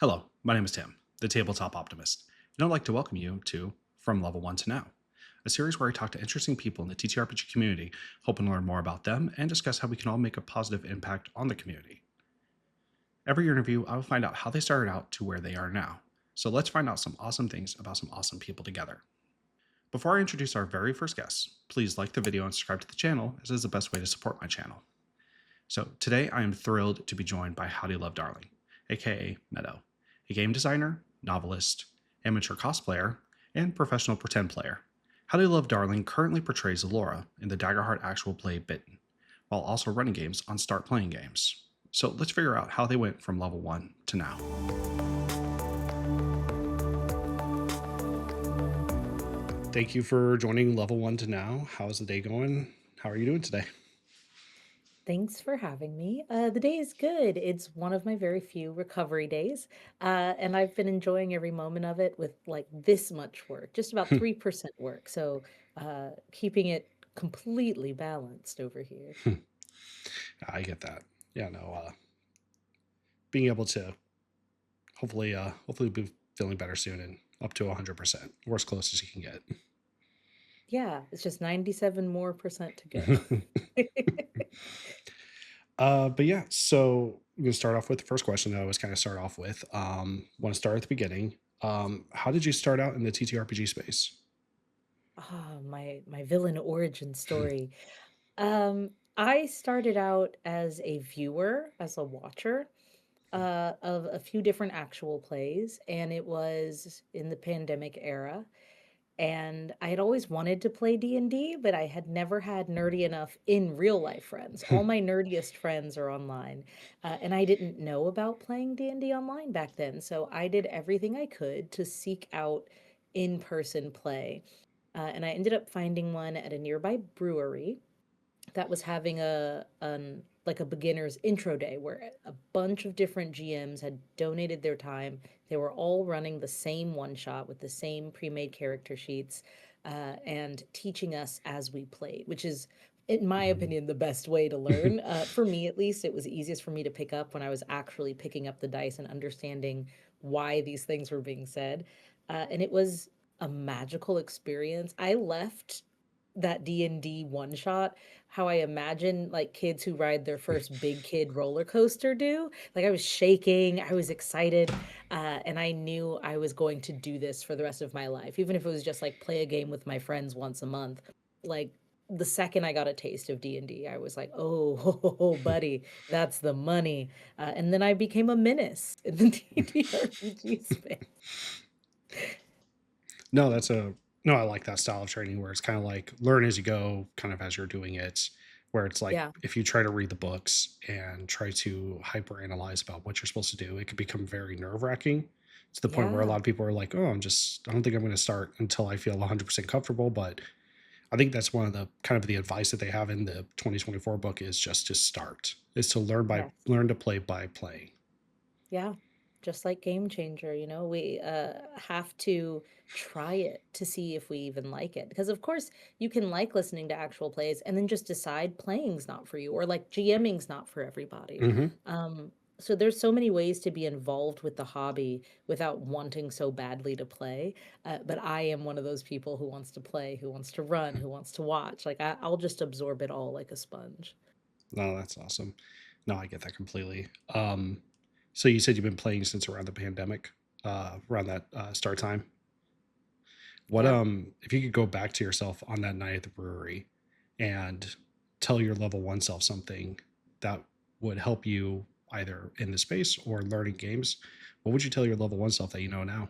Hello, my name is Tim, the Tabletop Optimist, and I'd like to welcome you to From Level 1 to Now, a series where I talk to interesting people in the TTRPG community, hoping to learn more about them and discuss how we can all make a positive impact on the community. Every interview, I will find out how they started out to where they are now. So let's find out some awesome things about some awesome people together. Before I introduce our very first guest, please like the video and subscribe to the channel, as it is the best way to support my channel. So today I am thrilled to be joined by HowdyLoveDarling, aka Meadow, a game designer, novelist, amateur cosplayer, and professional pretend player. HowdyLoveDarling currently portrays Ilora in the Daggerheart Actual play Bitten, while also running games on Startplaying games. So let's figure out how they went from level 1 to now. Thank you for joining level 1 to now. How's the day going? How are you doing today? Thanks for having me. The day is good. It's one of my very few recovery days, and I've been enjoying every moment of it with like this much work, just about 3% work. So, keeping it completely balanced over here. I get that. Yeah, no, being able to hopefully be feeling better soon and up to 100%, or as close as you can get. Yeah, it's just 97 more percent to go. But yeah, so I'm gonna start off with the first question that I always kind of start off with. Want to start at the beginning. How did you start out in the TTRPG space? My villain origin story. I started out as a viewer, as a watcher. Of a few different actual plays, and it was in the pandemic era. And I had always wanted to play D&D, but I had never had nerdy enough in real life friends. All my nerdiest friends are online, and I didn't know about playing D&D online back then. So I did everything I could to seek out in-person play. And I ended up finding one at a nearby brewery that was having like a beginner's intro day where a bunch of different GMs had donated their time. They were all running the same one shot with the same pre-made character sheets, and teaching us as we played, which is, in my opinion, the best way to learn. For me, at least, it was easiest for me to pick up when I was actually picking up the dice and understanding why these things were being said. And it was a magical experience. I left that D&D one shot how I imagine like kids who ride their first big kid roller coaster do. Like I was shaking, I was excited, and I knew I was going to do this for the rest of my life, even if it was just like play a game with my friends once a month. Like the second I got a taste of D&D, I was like, oh, buddy, that's the money. And then I became a menace in the D&D RPG space. No, no. I like that style of training where it's kind of like learn as you go, kind of as you're doing it. Where it's like Yeah, if you try to read the books and try to hyper analyze about what you're supposed to do, it could become very nerve wracking to the point where a yeah. lot of people are like, "Oh, I don't think I'm going to start until I feel 100% comfortable." But I think that's one of the kind of the advice that they have in the 2024 book is just to start, is to Yes. learn to play by playing. Yeah, just like Game Changer, we have to try it to see if we even like it. Because of course, you can like listening to actual plays and then just decide playing's not for you, or like GMing's not for everybody. Hmm. Um, so there's so many ways to be involved with the hobby without wanting so badly to play. But I am one of those people who wants to play, who wants to run, who wants to watch. Like I'll just absorb it all like a sponge. No, that's awesome. No, I get that completely. So you said you've been playing since around the pandemic, around that start time. What Yep. if you could go back to yourself on that night at the brewery and tell your level 1 self something that would help you either in the space or learning games, what would you tell your level 1 self that you know now?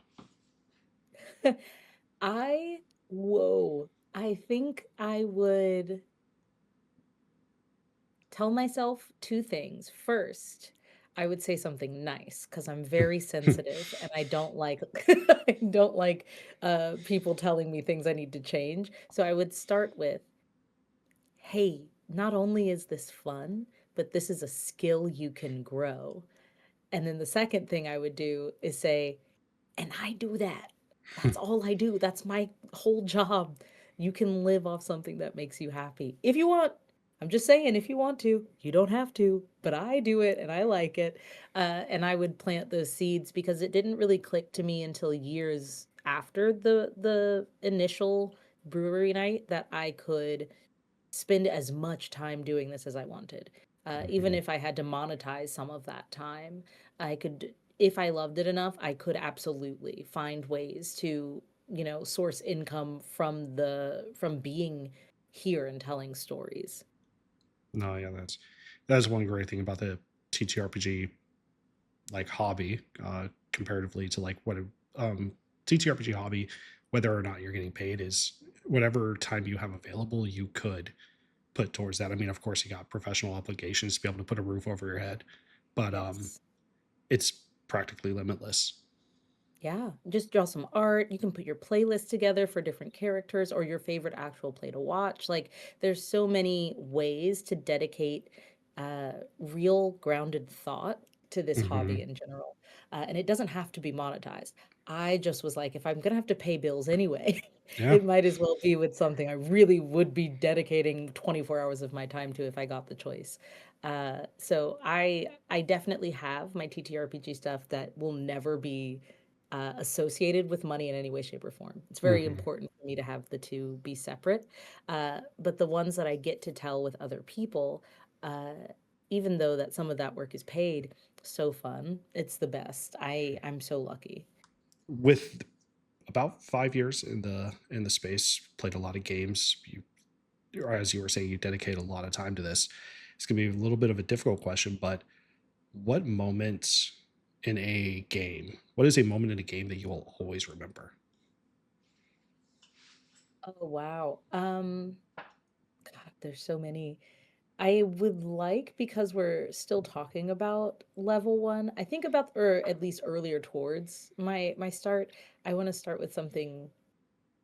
I, whoa, I think I would tell myself two things. First, I would say something nice because I'm very sensitive and I don't like I don't like people telling me things I need to change. So I would start with, "Hey, not only is this fun, but this is a skill you can grow." And then the second thing I would do is say, "And I do that. That's all I do. That's my whole job. You can live off something that makes you happy if you want. I'm just saying, if you want to, you don't have to, but I do it and I like it. And I would plant those seeds because it didn't really click to me until years after the initial brewery night that I could spend as much time doing this as I wanted. Even Mhm. if I had to monetize some of that time, I could, if I loved it enough, I could absolutely find ways to, source income from being here and telling stories. No, yeah, that's one great thing about the TTRPG like hobby, comparatively to like what a TTRPG hobby, whether or not you're getting paid, is whatever time you have available, you could put towards that. I mean, of course, you got professional obligations to be able to put a roof over your head, but Yes. it's practically limitless. Yeah, just draw some art. You can put your playlist together for different characters or your favorite actual play to watch. Like, there's so many ways to dedicate real grounded thought to this hobby Hmm. in general. And it doesn't have to be monetized. I just was like, if I'm gonna have to pay bills anyway, Yeah. it might as well be with something I really would be dedicating 24 hours of my time to if I got the choice. So I definitely have my TTRPG stuff that will never be associated with money in any way, shape, or form. It's very Hmm. important for me to have the two be separate. But the ones that I get to tell with other people, uh, even though that some of that work is paid, so fun. It's the best. I'm so lucky. With about 5 years in the space, played a lot of games. Or as you were saying, you dedicate a lot of time to this. It's gonna be a little bit of a difficult question, but what moments in a game? What is a moment in a game that you will always remember? Oh wow. God, there's so many. I would like, because we're still talking about level one, I think about, or at least earlier towards my start, I want to start with something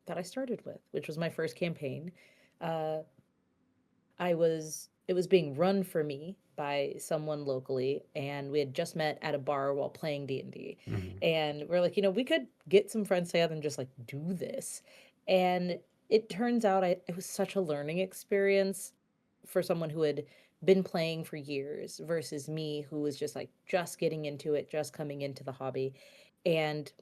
that I started with, which was my first campaign. Uh, it was being run for me by someone locally, and we had just met at a bar while playing D&D. Hmm. And we're like, we could get some friends together and just like do this. And it turns out it was such a learning experience for someone who had been playing for years versus me who was just like just getting into it, just coming into the hobby. And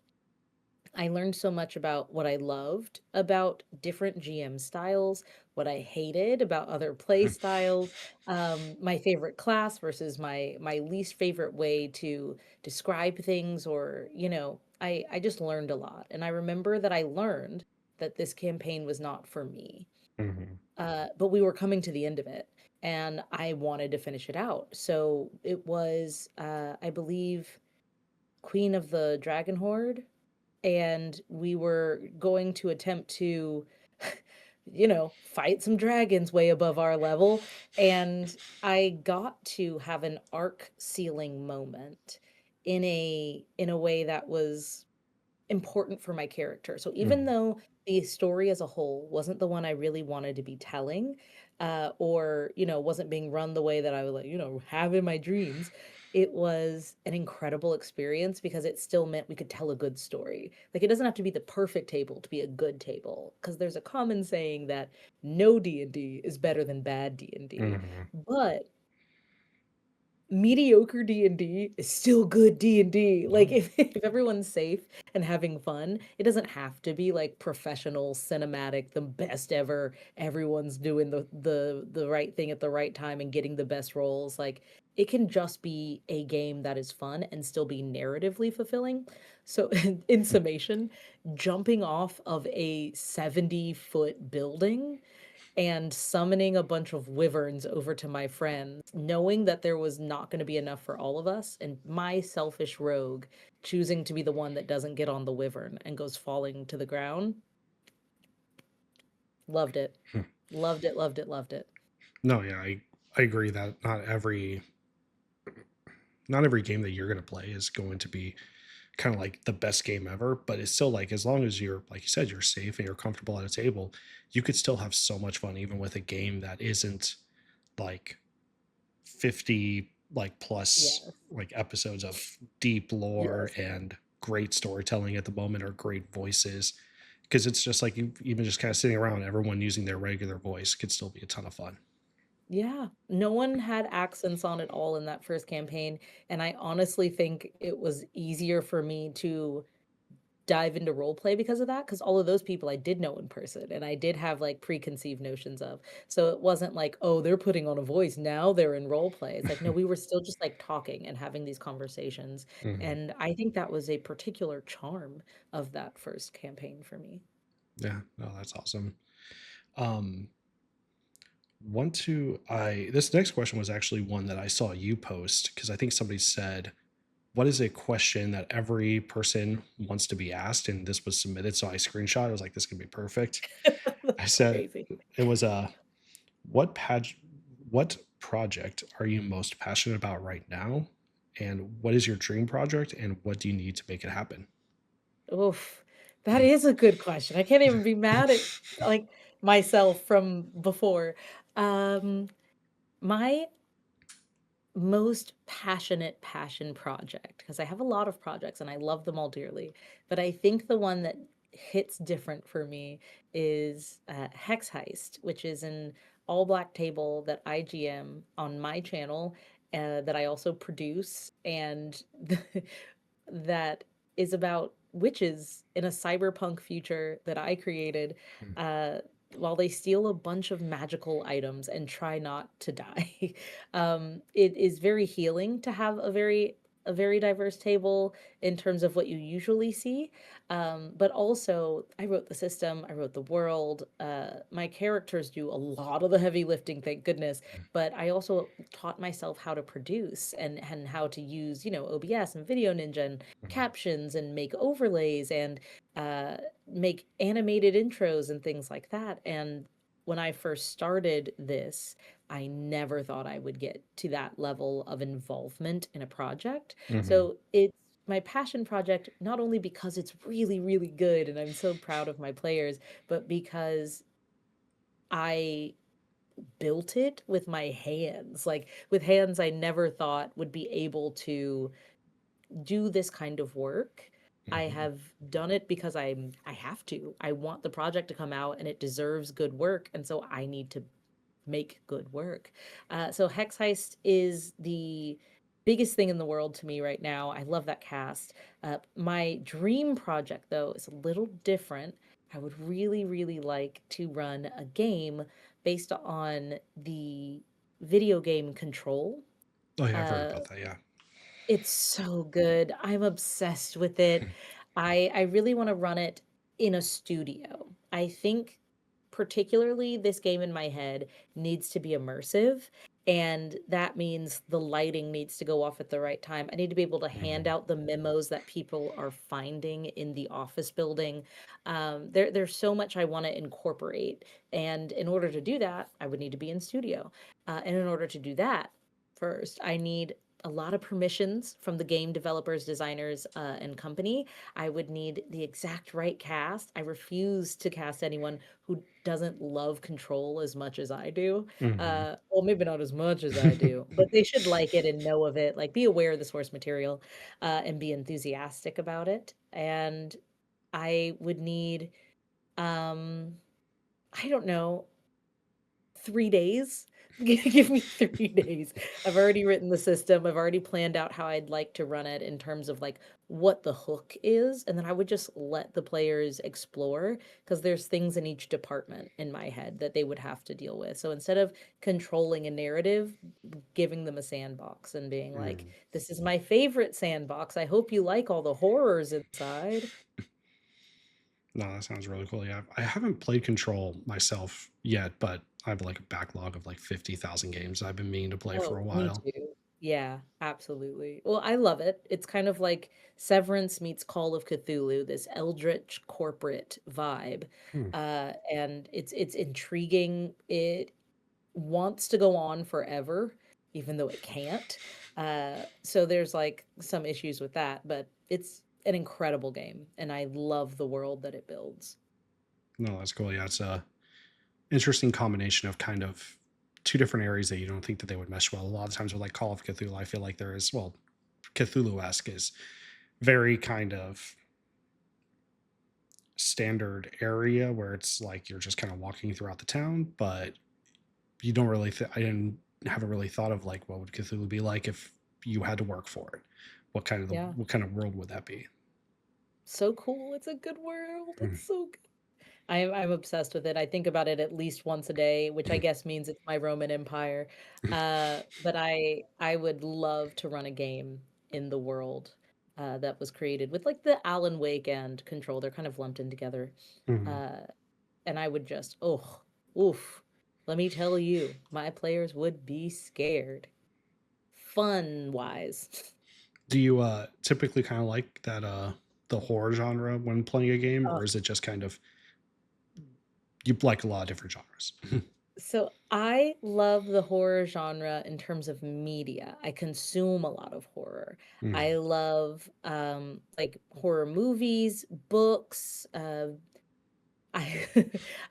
I learned so much about what I loved about different GM styles, what I hated about other play styles, my favorite class versus my least favorite way to describe things, or I just learned a lot. And I remember that I learned that this campaign was not for me. Hmm. But we were coming to the end of it, and I wanted to finish it out. So it was, I believe, Queen of the Dragon Horde, and we were going to attempt to fight some dragons way above our level. And I got to have an arc ceiling moment in a way that was important for my character. So even Hmm. though the story as a whole wasn't the one I really wanted to be telling, or wasn't being run the way that I would like, have in my dreams, it was an incredible experience because it still meant we could tell a good story. Like, it doesn't have to be the perfect table to be a good table, because there's a common saying that no D&D is better than bad D&D. Hmm. But mediocre D&D is still good D&D. Like, No. if everyone's safe and having fun, it doesn't have to be like professional cinematic, the best ever. Everyone's doing the right thing at the right time and getting the best roles. Like, it can just be a game that is fun and still be narratively fulfilling. So in summation, jumping off of a 70-foot building and summoning a bunch of wyverns over to my friends, knowing that there was not going to be enough for all of us, and my selfish rogue choosing to be the one that doesn't get on the wyvern and goes falling to the ground. Loved it. Loved it, loved it, loved it. No, yeah, I agree that not every game that you're going to play is going to be kind of like the best game ever, but it's still like, as long as you're, like you said, you're safe and you're comfortable at a table, you could still have so much fun even with a game that isn't like 50 like plus Yes. like episodes of deep lore Yes. and great storytelling at the moment, or great voices, because it's just like, you even just kind of sitting around, everyone using their regular voice could still be a ton of fun. Yeah, no one had accents on it all in that first campaign, and I honestly think it was easier for me to dive into role play because of that, because all of those people I did know in person, and I did have, like, preconceived notions of. So it wasn't like, "Oh, they're putting on a voice, now they're in role play." It's like, no, we were still just, like, talking and having these conversations, Mhm. and I think that was a particular charm of that first campaign for me. Yeah, no, that's awesome. Um, want to I this next question was actually one that I saw you post because I think somebody said, "What is a question that every person wants to be asked?" And this was submitted, so I screenshot. I was like, "This can be perfect." I That's said crazy. it was a what page what project are you most passionate about right now? And what is your dream project and what do you need to make it happen? Oof, that is a good question. I can't even be mad at, like, myself from before. Um, my most passionate passion project, because I have a lot of projects and I love them all dearly, but I think the one that hits different for me is Hex Heist, which is an all black table that I GM on my channel, that I also produce, and that is about witches in a cyberpunk future that I created, uh, while they steal a bunch of magical items and try not to die. It is very healing to have a very diverse table in terms of what you usually see. But also, I wrote the system, I wrote the world. My characters do a lot of the heavy lifting, thank goodness. But I also taught myself how to produce and how to use, OBS and Video Ninja and Mhm. captions and make overlays and make animated intros and things like that. And when I first started this, I never thought I would get to that level of involvement in a project. Mhm. So it's my passion project, not only because it's really, really good and I'm so proud of my players, but because I built it with my hands, like with hands I never thought would be able to do this kind of work. I Mhm. have done it because I have to. I want the project to come out and it deserves good work, and so I need to make good work. So Hex Heist is the biggest thing in the world to me right now. I love that cast. My dream project, though, is a little different. I would really, really like to run a game based on the video game Control. Oh yeah, I've heard Uh, about that. Yeah. it's so good. I'm obsessed with it. I really wanna run it in a studio. I think particularly this game in my head needs to be immersive, and that means the lighting needs to go off at the right time. I need to be able to hand Mhm. out the memos that people are finding in the office building. There's so much I wanna incorporate, and in order to do that, I would need to be in studio. And in order to do that, first, I need a lot of permissions from the game developers, designers, and company. I would need the exact right cast. I refuse to cast anyone who doesn't love Control as much as I do. Mhm. Well, maybe not as much as I do, but they should like it and know of it, like be aware of the source material, and be enthusiastic about it. And I would need, um, I don't know, 3 days? Give me 3 days. I've already written the system, I've already planned out how I'd like to run it in terms of, like, what the hook is, and then I would just let the players explore because there's things in each department in my head that they would have to deal with. So instead of controlling a narrative, giving them a sandbox and being like, Mhm. "This is my favorite sandbox, I hope you like all the horrors inside." No, that sounds really cool. Yeah, I haven't played Control myself yet, but I have like a backlog of like 50,000 games I've been meaning to play for Oh, a me while. too. Yeah, absolutely. Well, I love it. It's kind of like Severance meets Call of Cthulhu, this eldritch corporate vibe. Hmm. And it's intriguing. It wants to go on forever, even though it can't. So there's like some issues with that, but it's an incredible game, and I love the world that it builds. No, that's cool. Yeah, it's a interesting combination of kind of two different areas that you don't think that they would mesh well. A lot of times with like Call of Cthulhu, I feel like there is, well, Cthulhu-esque is very kind of standard area where it's like you're just kind of walking throughout the town, but you don't really, I didn't haven't really thought of like what would Cthulhu be like if you had to work for it. Yeah. What kind of world would that be? So cool. It's a good world. Mm. It's so good. I'm obsessed with it. I think about it at least once a day, which I guess means it's my Roman Empire. But I would love to run a game in the world that was created with like the Alan Wake and Control. They're kind of lumped in together. Mhm. Uh, and I would just, oh, oof. Let me tell you, my players would be scared. Fun wise. Do you typically kind of like that the horror genre when playing a game, Oh, or is it just kind of you like a lot of different genres? so I love the horror genre in terms of media. I consume a lot of horror. I Mhm. love like horror movies, books, I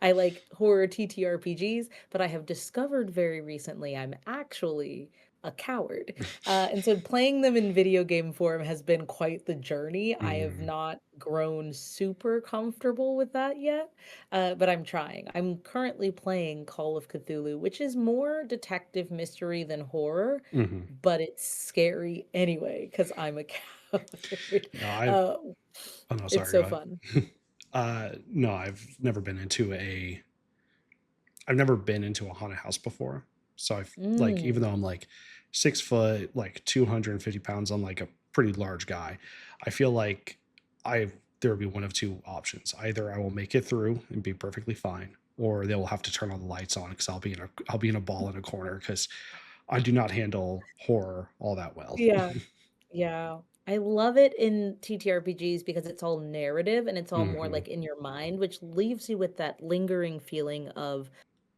I like horror TTRPGs, but I have discovered very recently I'm actually a coward. And so playing them in video game form has been quite the journey. I have Mhm. not grown super comfortable with that yet, but I'm trying. I'm currently playing Call of Cthulhu, which is more detective mystery than horror, Mhm. but it's scary anyway because I'm a coward. No, I Uh, oh no, it's sorry, so go ahead. fun. No, I've never been into a haunted house before. So I've like, even though Mm. I'm like 6 foot, like 250 pounds, I'm like a pretty large guy. I feel like I there would be one of two options. Either I will make it through and be perfectly fine, or they will have to turn all the lights on because I'll be in a ball in a corner because I do not handle horror all that well. Yeah. Yeah. I love it in TTRPGs because it's all narrative and it's all more Hmm. like in your mind, which leaves you with that lingering feeling of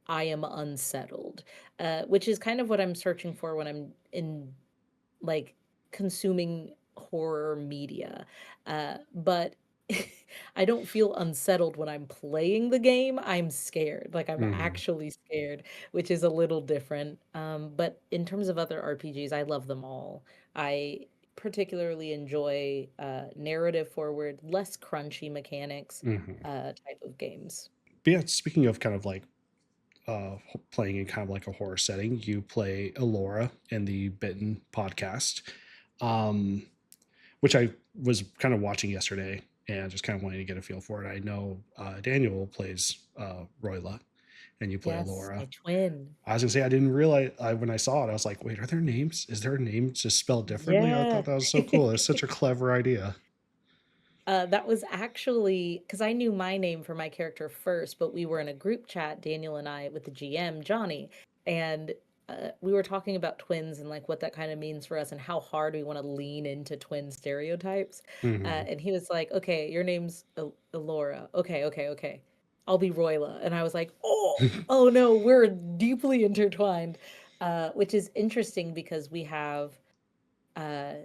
I am unsettled, which is kind of what I'm searching for when I'm in like consuming horror media. But I don't feel unsettled when I'm playing the game. I'm scared. Like I'm Hmm. actually scared, which is a little different. But in terms of other RPGs, I love them all. I particularly enjoy narrative forward, less crunchy mechanics Hmm. type of games. But yeah, speaking of kind of like playing in kind of like a horror setting, you play Ilora in the Bitten podcast, um, which I was kind of watching yesterday and just kind of wanting to get a feel for it. I know Daniel plays Royla and you play Yes, Ilora. my twin. I was gonna say I didn't realize when I saw it. I was like, "Wait, are there names? Is there a name just spelled differently?" I Yeah. thought that was so cool. It's such a clever idea. That was actually because I knew my name for my character first, but we were in a group chat, Daniel and I, with the GM, Johnny, and we were talking about twins and like what that kind of means for us and how hard we want to lean into twin stereotypes. Hmm. And he was like, "Okay, your name's Elora. Okay, okay, okay. I'll be Royla." And I was like, "Oh, oh no, we're deeply intertwined," which is interesting because we have. Uh,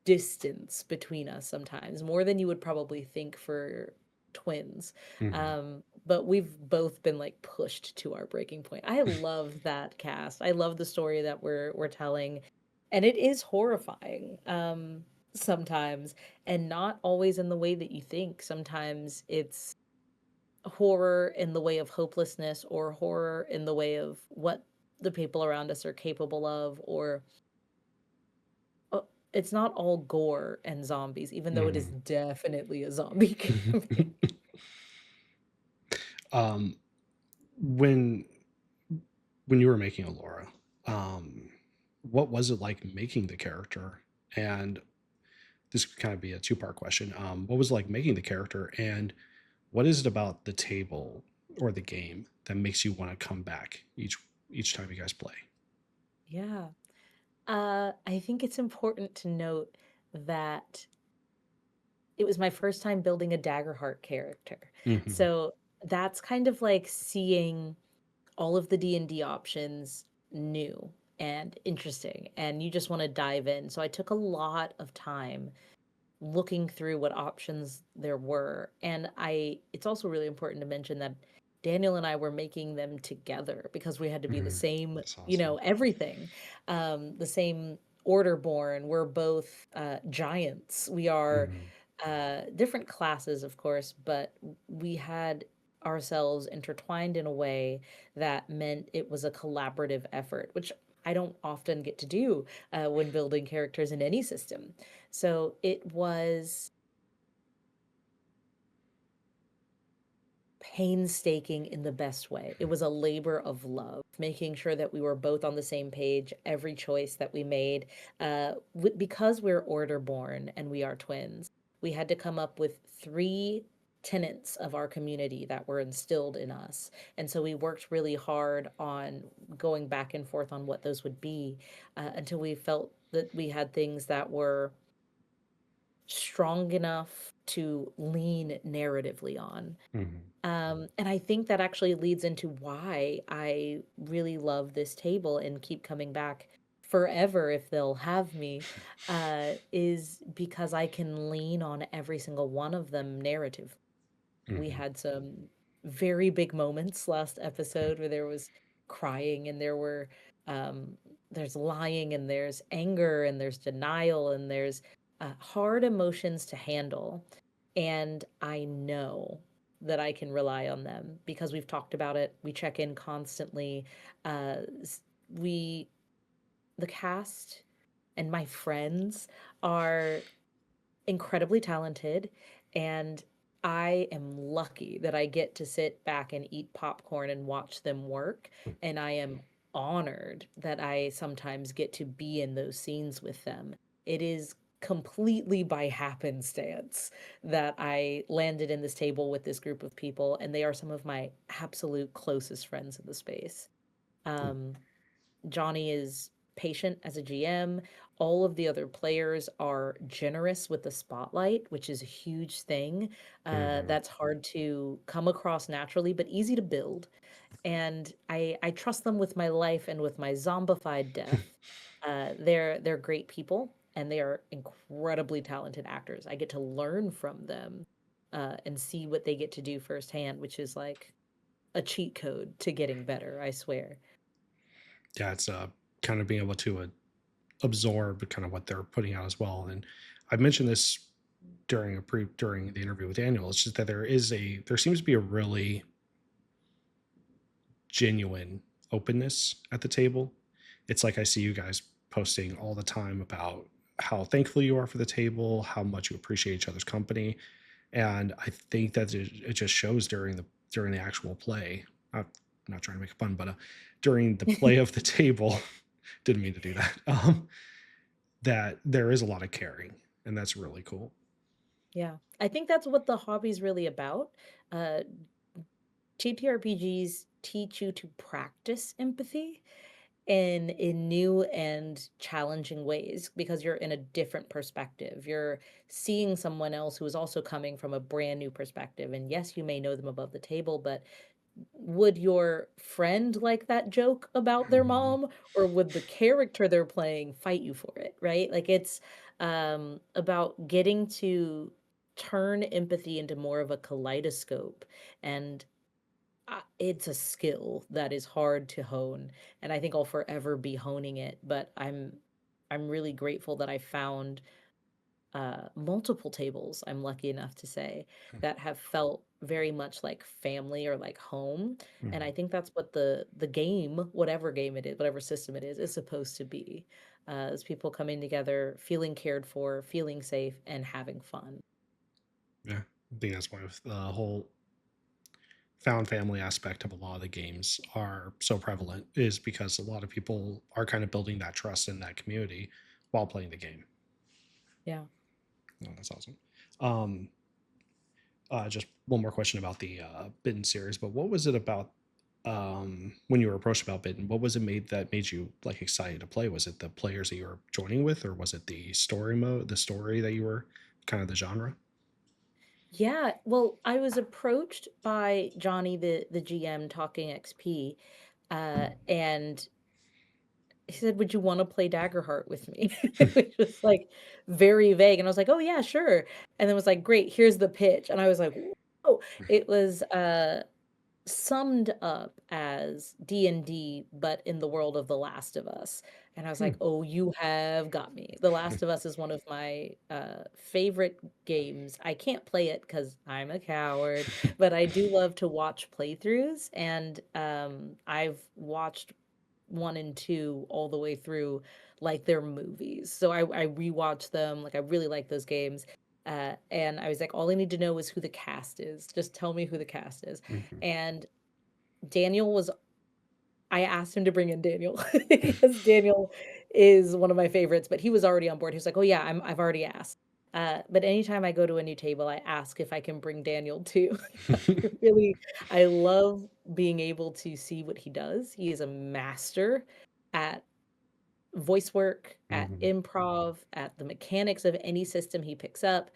distance between us sometimes, more than you would probably think for twins. Hmm. But we've both been like pushed to our breaking point. I love that cast. I love the story that we're telling, and it is horrifying sometimes, and not always in the way that you think. Sometimes it's horror in the way of hopelessness or horror in the way of what the people around us are capable of or it's not all gore and zombies, even though it is Hmm. definitely a zombie campaign. um, when you were making Alora, um, what was it like making the character? And this could kind of be a two-part question. What was it like making the character, and what is it about the table or the game that makes you want to come back each time you guys play? Yeah. I think it's important to note that it was my first time building a Daggerheart character. Hmm. So that's kind of like seeing all of the D&D options new and interesting, and you just want to dive in. So I took a lot of time looking through what options there were. And it's also really important to mention that Daniel and I were making them together because we had to be the Hmm. same, That's awesome. everything, the same order born. We're both giants. We are Hmm. different classes, of course, but we had ourselves intertwined in a way that meant it was a collaborative effort, which I don't often get to do when building characters in any system. So it was painstaking in the best way. It was a labor of love, making sure that we were both on the same page, every choice that we made. Because we're order born and we are twins, we had to come up with three tenets of our community that were instilled in us. And so we worked really hard on going back and forth on what those would be until we felt that we had things that were strong enough to lean narratively on. Mhm. And I think that actually leads into why I really love this table and keep coming back forever if they'll have me, is because I can lean on every single one of them narrative. We Mhm. had some very big moments last episode where there was crying and um there's lying and there's anger and there's denial and there's hard emotions to handle. And I know that I can rely on them because we've talked about it. We check in constantly. We, the cast and my friends are incredibly talented, and I am lucky that I get to sit back and eat popcorn and watch them work, and I am honored that I sometimes get to be in those scenes with them. It is completely by happenstance that I landed in this table with this group of people, and they are some of my absolute closest friends in the space. Um, Johnny is patient as a GM. All of the other players are generous with the spotlight, which is a huge thing. Mhm. That's hard to come across naturally, but easy to build. And I trust them with my life and with my zombified death. They're great people and they are incredibly talented actors. I get to learn from them and see what they get to do firsthand, which is like a cheat code to getting better, I swear. Yeah, it's kind of being able to absorb kind of what they're putting out as well. And I've mentioned this during the interview with Daniel. It's just that there seems to be a really genuine openness at the table. It's like I see you guys posting all the time about how thankful you are for the table, how much you appreciate each other's company, and I think that it just shows during the actual play. I'm not trying to make fun, but during the play of the table, didn't mean to do that. That there is a lot of caring, and that's really cool. Yeah. I think that's what the hobby's really about. Uh, TTRPGs teach you to practice empathy in new and challenging ways because you're in a different perspective. You're seeing someone else who is also coming from a brand new perspective. And yes, you may know them above the table, but would your friend like that joke about their Mhm. mom, or would the character they're playing fight you for it, right? Like it's about getting to turn empathy into more of a kaleidoscope, and it's a skill that is hard to hone, and I think I'll forever be honing it, but I'm really grateful that I found multiple tables, I'm lucky enough to say, that have felt very much like family or like home. And I Mhm. think that's what the game, whatever game it is, whatever system it is supposed to be. Is people coming together, feeling cared for, feeling safe, and having fun. Yeah, I think that's why the whole found family aspect of a lot of the games are so prevalent is because a lot of people are kind of building that trust in that community while playing the game. Yeah. Oh, that's awesome. Um, just one more question about the Bitten series, but what was it about when you were approached about Bitten? What was it made you like excited to play? Was it the players that you were joining with, or was it the story mode, the story that you were kind of the genre? Yeah, well, I was approached by Johnny, the GM, talking XP, and he said, "Would you wanna play Daggerheart with me?" Which was, like, very vague, and I was like, "Oh, yeah, sure." And then was like, "Great, here's the pitch." And I was like, "Whoa." It was, summed up as D&D, but in the world of The Last of Us. And I was Hmm. like, "Oh, you have got me." The Last of Us is one of my favorite games. I can't play it because I'm a coward, but I do love to watch playthroughs, and I've watched one and two all the way through like they're movies. So I rewatched them. Like I really like those games. And I was like, all I need to know is who the cast is. Just tell me who the cast is. Hmm. And Daniel was I asked him to bring in Daniel because Daniel is one of my favorites, but he was already on board. He was like, "Oh yeah, I've already asked." But anytime I go to a new table, I ask if I can bring Daniel too. Really, I love being able to see what he does. He is a master at voice work, at Hmm. improv, at the mechanics of any system he picks up.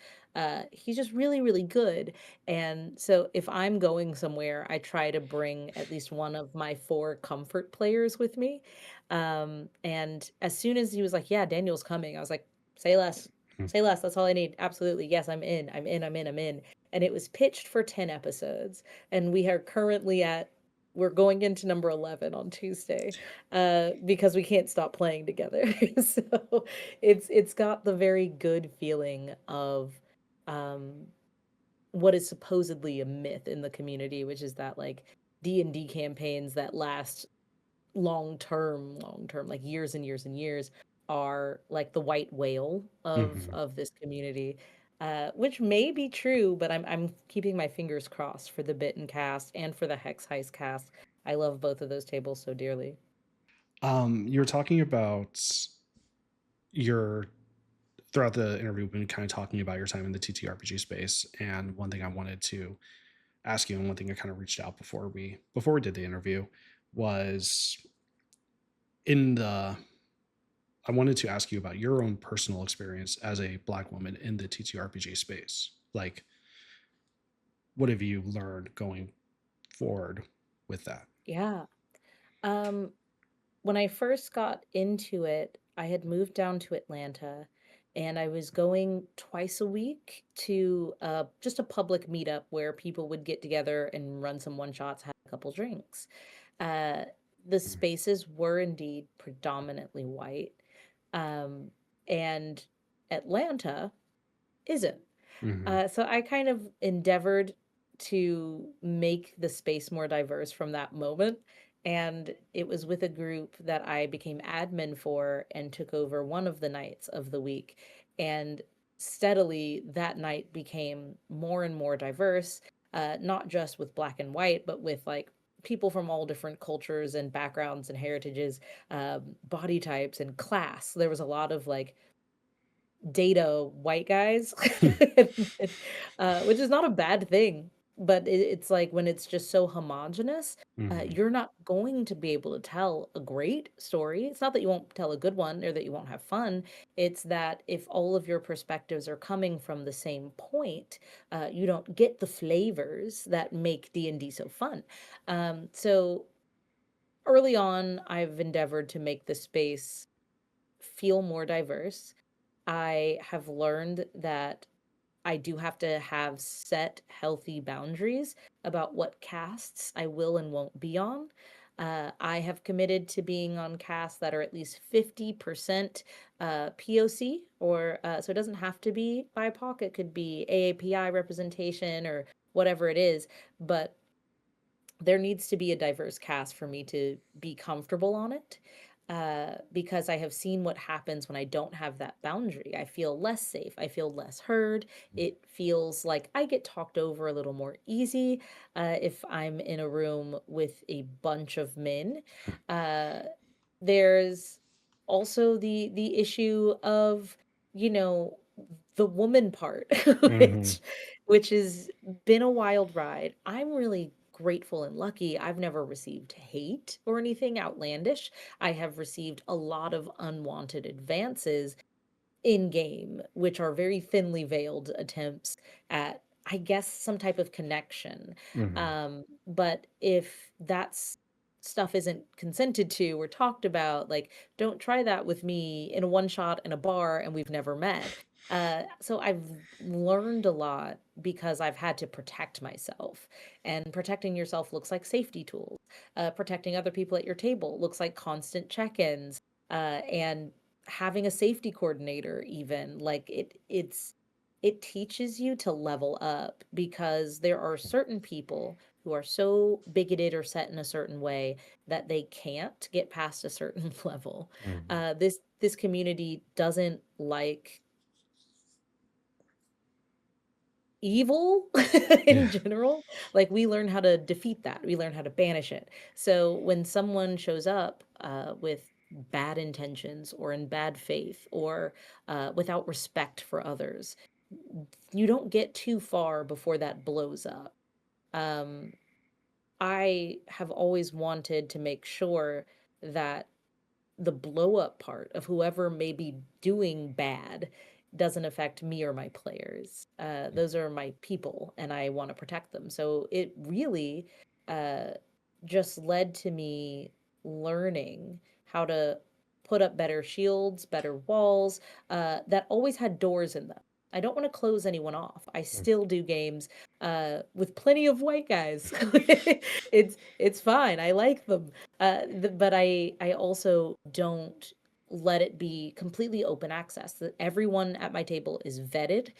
He's just really, really good. And so if I'm going somewhere, I try to bring at least one of my four comfort players with me. And as soon as he was like, "Yeah, Daniel's coming," I was like, "Say less. Say less. That's all I need. Absolutely. Yes, I'm in. I'm in. I'm in. I'm in." And it was pitched for 10 episodes. And we are currently we're going into number 11 on Tuesday because we can't stop playing together. So it's got the very good feeling of um, what is supposedly a myth in the community, which is that like D&D campaigns that last long term, like years and years and years, are like the white whale Hmm. of this community. Which may be true, but I'm keeping my fingers crossed for the Bitten cast and for the Hex Heist cast. I love both of those tables so dearly. You're talking about your throughout the interview, we've been kind of talking about your time in the TTRPG space, and one thing I wanted to ask you, and one thing I kind of reached out before we did the interview, was in the I wanted to ask you about your own personal experience as a Black woman in the TTRPG space. Like, what have you learned going forward with that? Yeah. Um, when I first got into it, I had moved down to Atlanta and I was going twice a week to just a public meetup where people would get together and run some one shots, have a couple drinks. Uh, the spaces were indeed predominantly white. Um, and Atlanta isn't. Mm-hmm. So I kind of endeavored to make the space more diverse from that moment. And it was with a group that I became admin for and took over one of the nights of the week. And steadily, that night became more and more diverse, not just with black and white, but with like people from all different cultures and backgrounds and heritages, body types and class. There was a lot of like data white guys, which is not a bad thing. But it's like when it's just so homogenous, Mm-hmm. you're not going to be able to tell a great story. It's not that you won't tell a good one or that you won't have fun. It's that if all of your perspectives are coming from the same point, you don't get the flavors that make D&D so fun. So early on, I've endeavored to make the space feel more diverse. I have learned that I do have to have set healthy boundaries about what casts I will and won't be on. I have committed to being on casts that are at least 50% POC, or so it doesn't have to be BIPOC. It could be AAPI representation or whatever it is, but there needs to be a diverse cast for me to be comfortable on it. Because I have seen what happens when I don't have that boundary. I feel less safe. I feel less heard. It feels like I get talked over a little more easy if I'm in a room with a bunch of men. Uh, there's also the issue of, you know, the woman part, Mm-hmm. which has been a wild ride. I'm really grateful and lucky. I've never received hate or anything outlandish. I have received a lot of unwanted advances in game, which are very thinly veiled attempts at, I guess, some type of connection. Mm-hmm. But if that's stuff isn't consented to or talked about, like, don't try that with me in a one shot in a bar and we've never met. So I've learned a lot because I've had to protect myself. And protecting yourself looks like safety tools. Protecting other people at your table looks like constant check ins. And having a safety coordinator, even like it teaches you to level up, because there are certain people who are so bigoted or set in a certain way that they can't get past a certain level. Mhm. This community doesn't like evil Yeah. in general. Like, we learn how to defeat that. We learn how to banish it. So when someone shows up with bad intentions or in bad faith or without respect for others, you don't get too far before that blows up. Um, I have always wanted to make sure that the blow up part of whoever may be doing bad doesn't affect me or my players. Those are my people, and I want to protect them. So it really uh, just led to me learning how to put up better shields, better walls that always had doors in them. I don't want to close anyone off. I still do games with plenty of white guys. It's fine. I like them. But I also don't let it be completely open access. That everyone at my table is vetted.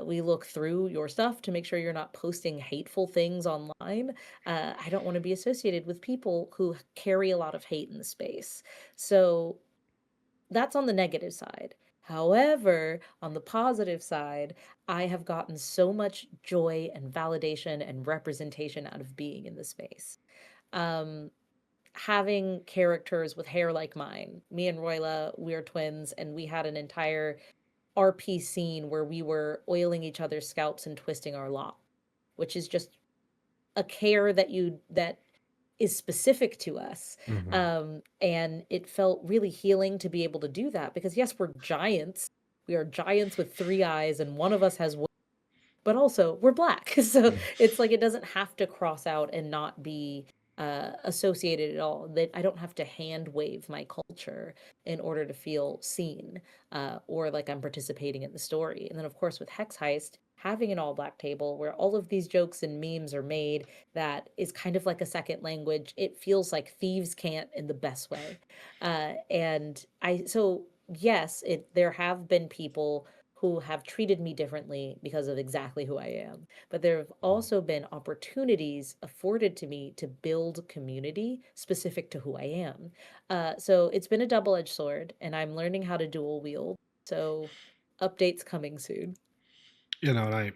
We look through your stuff to make sure you're not posting hateful things online. I don't want to be associated with people who carry a lot of hate in the space. So that's on the negative side. However, on the positive side, I have gotten so much joy and validation and representation out of being in the space. Um, Having characters with hair like mine. Me and Royla, we're twins, and we had an entire RP scene where we were oiling each other's scalps and twisting our lock, which is just a care that is specific to us. Mhm. And it felt really healing to be able to do that, because yes, we're giants. We are giants with three eyes, and one of us has, but also we're black. So Mhm. it's like it doesn't have to cross out and not be associated at all. That I don't have to hand wave my culture in order to feel seen or like I'm participating in the story. And then, of course, with Hex Heist, having an all black table where all of these jokes and memes are made, that is kind of like a second language. It feels like thieves can't in the best way. So yes, there have been people who have treated me differently because of exactly who I am. But there have also been opportunities afforded to me to build community specific to who I am. So it's been a double-edged sword, and I'm learning how to dual wield. So updates coming soon. And I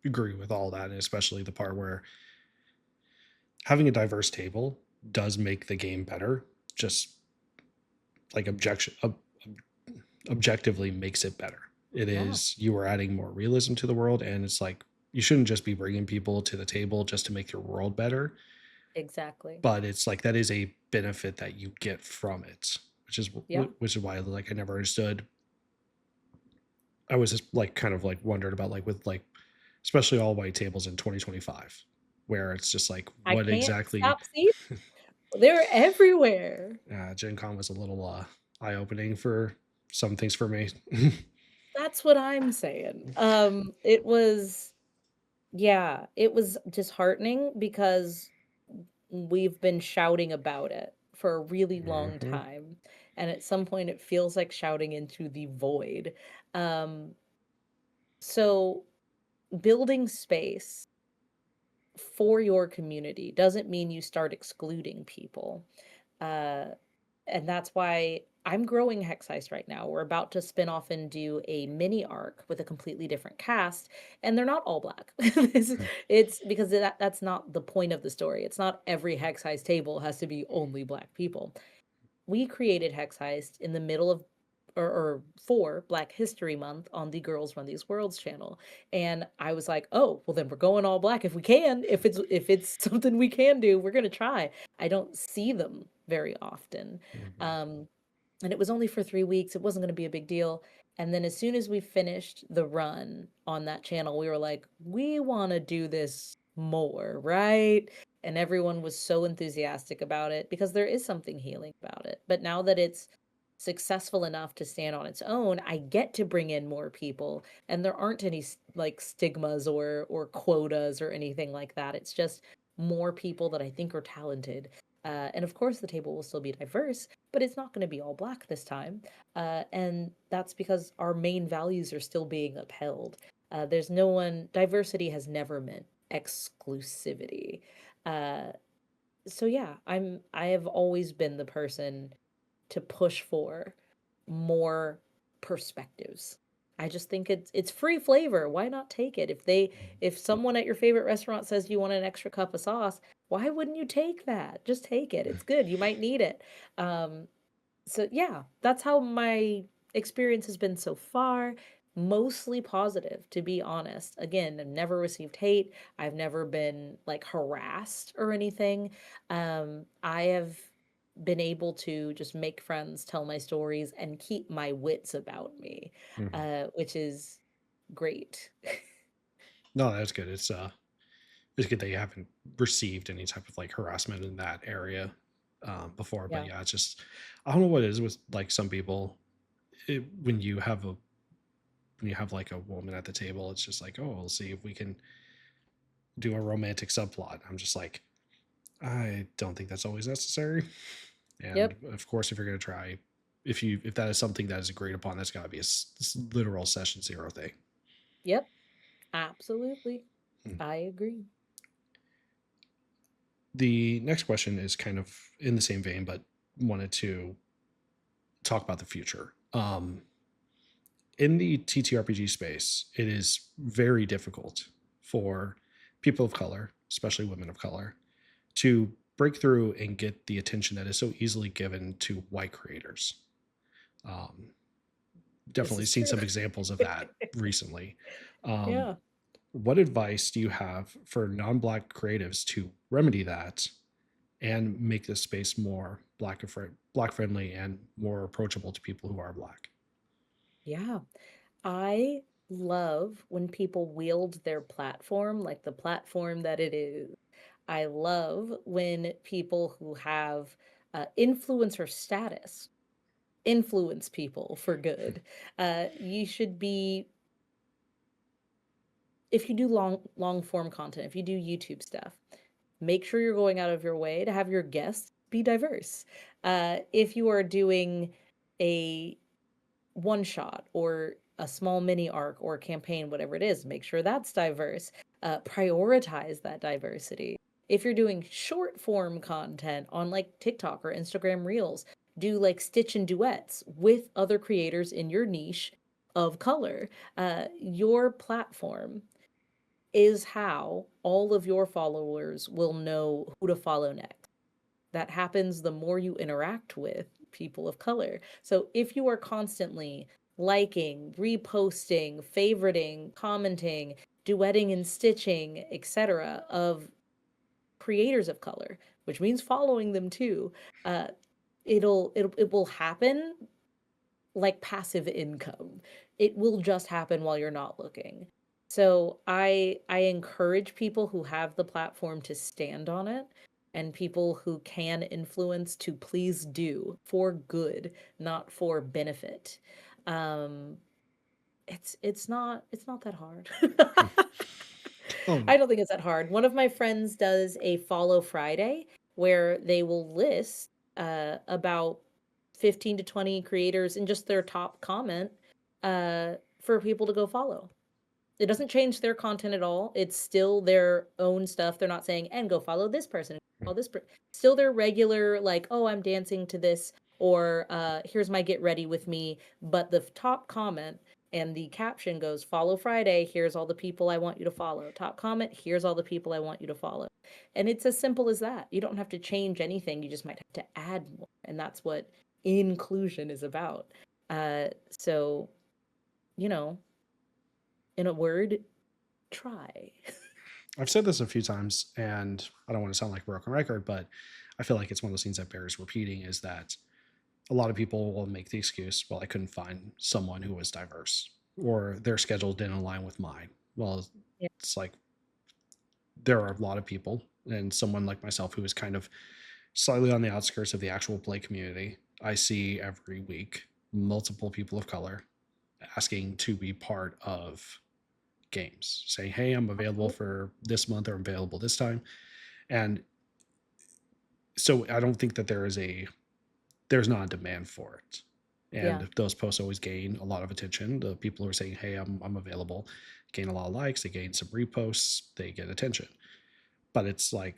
agree with all that, and especially the part where having a diverse table does make the game better. Just like objectively makes it better. It Yeah, is, you are adding more realism to the world, and it's like you shouldn't just be bringing people to the table just to make your world better, exactly. but it's like that is a benefit that you get from it, Yeah. which is why like I never understood. I was just like kind of like wondered about like with like especially all white tables in 2025, where it's just like I what can't exactly. stop seeing. They're everywhere. Gen Con was a little eye opening for some things for me. That's what I'm saying. It was, yeah, it was disheartening because we've been shouting about it for a really long Mhm. time. And at some point, it feels like shouting into the void. Um, so, building space for your community doesn't mean you start excluding people. Uh, and that's why I'm growing Hex Heist right now. We're about to spin off and do a mini arc with a completely different cast, and they're not all black. It's because that's not the point of the story. It's not every Hex Heist table has to be only black people. We created Hex Heist in the middle of or for Black History Month on the Girls Run These Worlds channel. And I was like, oh, well then we're going all black if we can. If it's something we can do, we're gonna try. I don't see them very often. Mhm. Um, and it was only for 3 weeks. It wasn't going to be a big deal. And then as soon as we finished the run on that channel, we were like, we want to do this more, right? And everyone was so enthusiastic about it because there is something healing about it. But now that it's successful enough to stand on its own, I get to bring in more people, and there aren't any like stigmas or quotas or anything like that. It's just more people that I think are talented And of course, the table will still be diverse, but it's not going to be all black this time. And that's because our main values are still being upheld. There's no one, diversity has never meant exclusivity. Uh, so yeah, I have always been the person to push for more perspectives. I just think it's free flavor. Why not take it? If someone at your favorite restaurant says you want an extra cup of sauce, why wouldn't you take that? Just take it. It's good. You might need it. Um, so yeah, that's how my experience has been so far. Mostly positive, to be honest. Again, I've never received hate. I've never been like harassed or anything. I have been able to just make friends, tell my stories, and keep my wits about me, Mhm. which is great. No, that's good. It's good that you haven't received any type of like harassment in that area before. But Yeah. yeah, it's just I don't know what it is with like some people. When you have like a woman at the table, it's just like, oh, we'll see if we can do a romantic subplot. I'm just like, I don't think that's always necessary. And Yep. of course, if you're going to try, if that is something that is agreed upon, that's got to be a literal session zero thing. Yep. Absolutely. Hmm. I agree. The next question is kind of in the same vein, but wanted to talk about the future. In the TTRPG space, it is very difficult for people of color, especially women of color, to break through and get the attention that is so easily given to white creators. Um, This Definitely is seen true. some examples of that recently. Um, Yeah. what advice do you have for non-black creatives to remedy that and make this space more black friendly and more approachable to people who are black? Yeah. I love when people wield their platform like the platform that it is. I love when people who have influencer status influence people for good. You should be, if you do long form content, if you do YouTube stuff, make sure you're going out of your way to have your guests be diverse. If you are doing a one shot or a small mini arc or campaign, whatever it is, make sure that's diverse. Prioritize that diversity. If you're doing short form content on like TikTok or Instagram Reels, do like stitch and duets with other creators in your niche of color. Your platform is how all of your followers will know who to follow next. That happens the more you interact with people of color. So if you are constantly liking, reposting, favoriting, commenting, duetting and stitching, etc., of creators of color, which means following them too, uh, it will happen like passive income. It will just happen while you're not looking. So I encourage people who have the platform to stand on it and people who can influence to please do for good, not for benefit. Um it's not that hard. Oh, I don't think it's that hard. One of my friends does a follow Friday where they will list about 15 to 20 creators in just their top comment for people to go follow. It doesn't change their content at all. It's still their own stuff. They're not saying, and go follow this person, follow this person. Still their regular, like, oh, I'm dancing to this, or here's my get ready with me. But the top comment and the caption goes, follow Friday. Here's all the people I want you to follow. Top comment, here's all the people I want you to follow. And it's as simple as that. You don't have to change anything. You just might have to add more. And that's what inclusion is about. So, you know, in a word, try. I've said this a few times, and I don't want to sound like a broken record, but I feel like it's one of those things that bears repeating is that a lot of people will make the excuse, well, I couldn't find someone who was diverse or their schedule didn't align with mine. Well, Yeah. it's like there are a lot of people, and someone like myself who is kind of slightly on the outskirts of the actual play community, I see every week multiple people of color asking to be part of games, saying, hey, I'm available Absolutely. for this month or I'm available this time. And So I don't think that there's not a demand for it. Yeah, And those posts always gain a lot of attention. The people who are saying, "Hey, I'm available," gain a lot of likes. They gain some reposts. They get attention. But it's like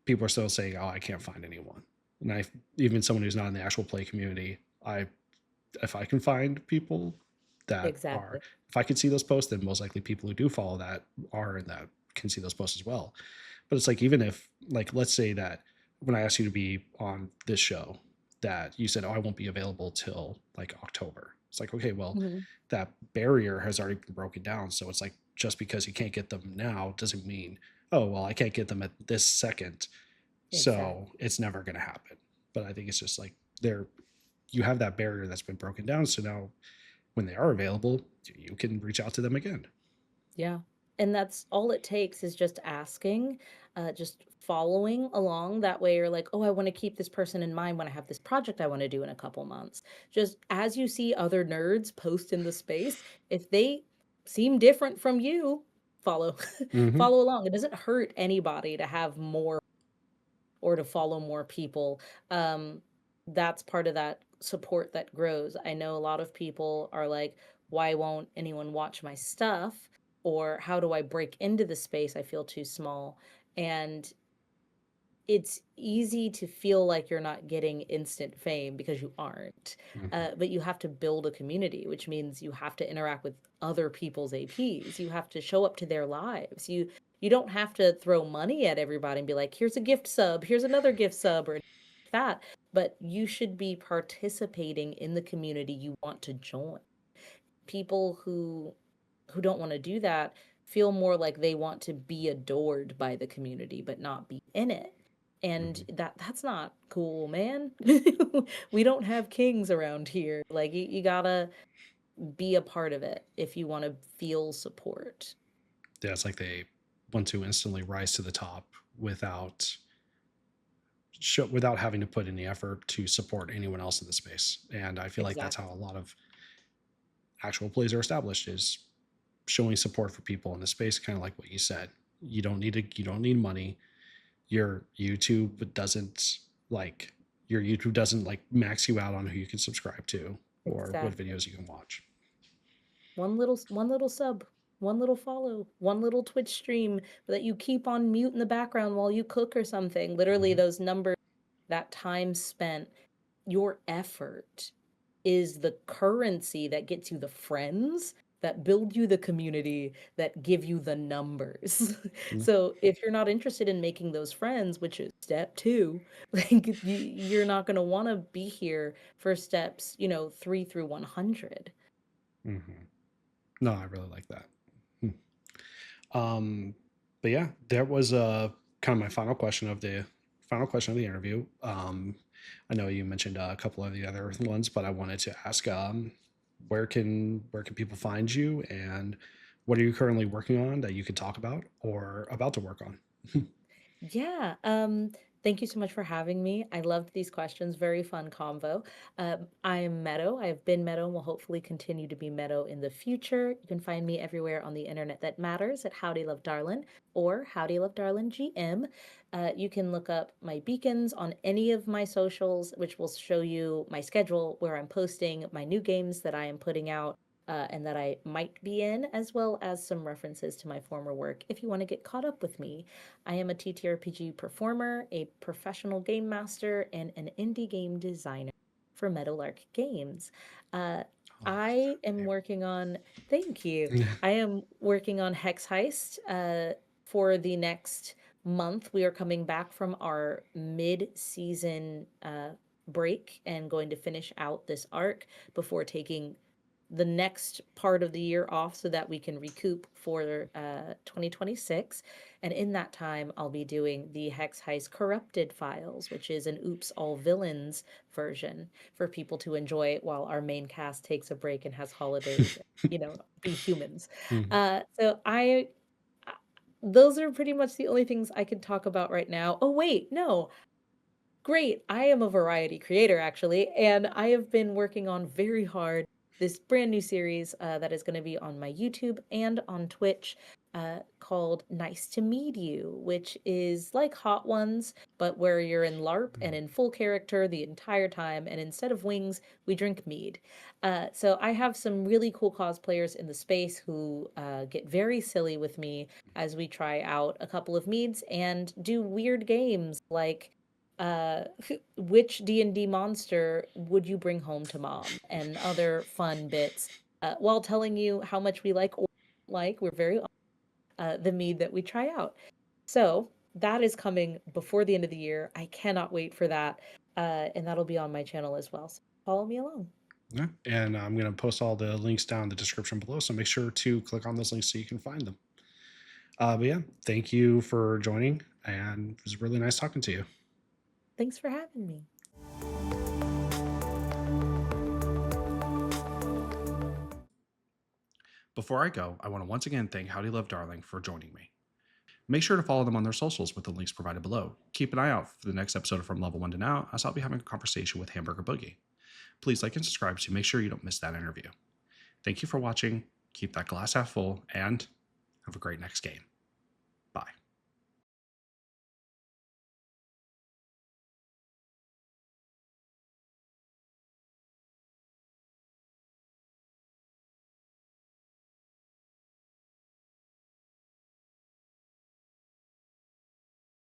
people are still saying, "Oh, I can't find anyone." And I even someone who's not in the actual play community, I if I can find people that are exactly. if I can see those posts, then most likely people who do follow that are in that can see those posts as well. But it's like even if like let's say that when I asked you to be on this show, that you said, "Oh, I won't be available till like October." It's like, okay, well, Mhm. that barrier has already been broken down. So it's like just because you can't get them now doesn't mean, oh well, I can't get them at this second. Exactly. So it's never gonna happen. But I think it's just like there you have that barrier that's been broken down. So now when they are available, you can reach out to them again. Yeah. And that's all it takes is just asking, just following along. That way you're like, oh, I want to keep this person in mind when I have this project I want to do in a couple months. Just as you see other nerds post in the space, if they seem different from you, follow. Mm-hmm. Follow along. It doesn't hurt anybody to have more or to follow more people. Um, that's part of that support that grows. I know a lot of people are like, why won't anyone watch my stuff? Or how do I break into the space? I feel too small. And it's easy to feel like you're not getting instant fame because you aren't. Mm-hmm. But you have to build a community, which means you have to interact with other people's APs. You have to show up to their lives. You don't have to throw money at everybody and be like, here's a gift sub, here's another gift sub, or that. But you should be participating in the community you want to join. People who don't want to do that feel more like they want to be adored by the community but not be in it. And Mm-hmm. that's not cool, man. We don't have kings around here. Like you gotta be a part of it if you want to feel support. Yeah, it's like they want to instantly rise to the top without without having to put any effort to support anyone else in the space. And I feel like that's how Exactly. a lot of actual plays are established is showing support for people in the space, kind of like what you said. You don't need money. Your YouTube doesn't like your YouTube doesn't like max you out on who you can subscribe to or what Exactly. videos you can watch. One little sub, one little follow, one little Twitch stream that you keep on mute in the background while you cook or something. Literally Mm-hmm. those numbers, that time spent, your effort is the currency that gets you the friends that build you the community that give you the numbers. So if you're not interested in making those friends, which is step two, like you're not going to want to be here for steps, 3 through 100. Mm-hmm. No, I really like that. Hmm. Um, but yeah, that was kind of my final question of the interview. I know you mentioned a couple of the other ones, but I wanted to ask, where can people find you, and what are you currently working on that you could talk about or about to work on? Yeah. Thank you so much for having me. I loved these questions. Very fun convo. I am Meadow. I have been Meadow and will hopefully continue to be Meadow in the future. You can find me everywhere on the internet that matters at HowdyLoveDarlin or HowdyloveDarlingm. You can look up my beacons on any of my socials, which will show you my schedule where I'm posting my new games that I am putting out. And that I might be in, as well as some references to my former work if you want to get caught up with me. I am a TTRPG performer, a professional game master, and an indie game designer for Meadowlark Games. Uh, Oh, I am working on, thank you. I am working on Hex Heist for the next month. We are coming back from our mid-season break and going to finish out this arc before taking the next part of the year off so that we can recoup for 2026. And in that time, I'll be doing the Hex Heist Corrupted Files, which is an Oops All Villains version for people to enjoy while our main cast takes a break and has holidays, be humans. Mhm. So those are pretty much the only things I can talk about right now. Oh, wait, no. Great. I am a variety creator, actually, and I have been working on very hard this brand new series that is going to be on my YouTube and on Twitch called Nice to Meet You, which is like Hot Ones, but where you're in LARP and in full character the entire time. And instead of wings, we drink mead. So I have some really cool cosplayers in the space who get very silly with me as we try out a couple of meads and do weird games like uh which D&D monster would you bring home to mom and other fun bits while telling you how much we like or like we're very the mead that we try out. So that is coming before the end of the year. I cannot wait for that. And that'll be on my channel as well. So follow me along. Yeah. And I'm going to post all the links down in the description below. So make sure to click on those links so you can find them. But yeah, thank you for joining. And it was really nice talking to you. Thanks for having me. Before I go, I want to once again thank Howdy Love Darling for joining me. Make sure to follow them on their socials with the links provided below. Keep an eye out for the next episode of From Level 1 to Now, as I'll be having a conversation with Hamburger Boogie. Please like and subscribe to make sure you don't miss that interview. Thank you for watching, keep that glass half full, and have a great next game.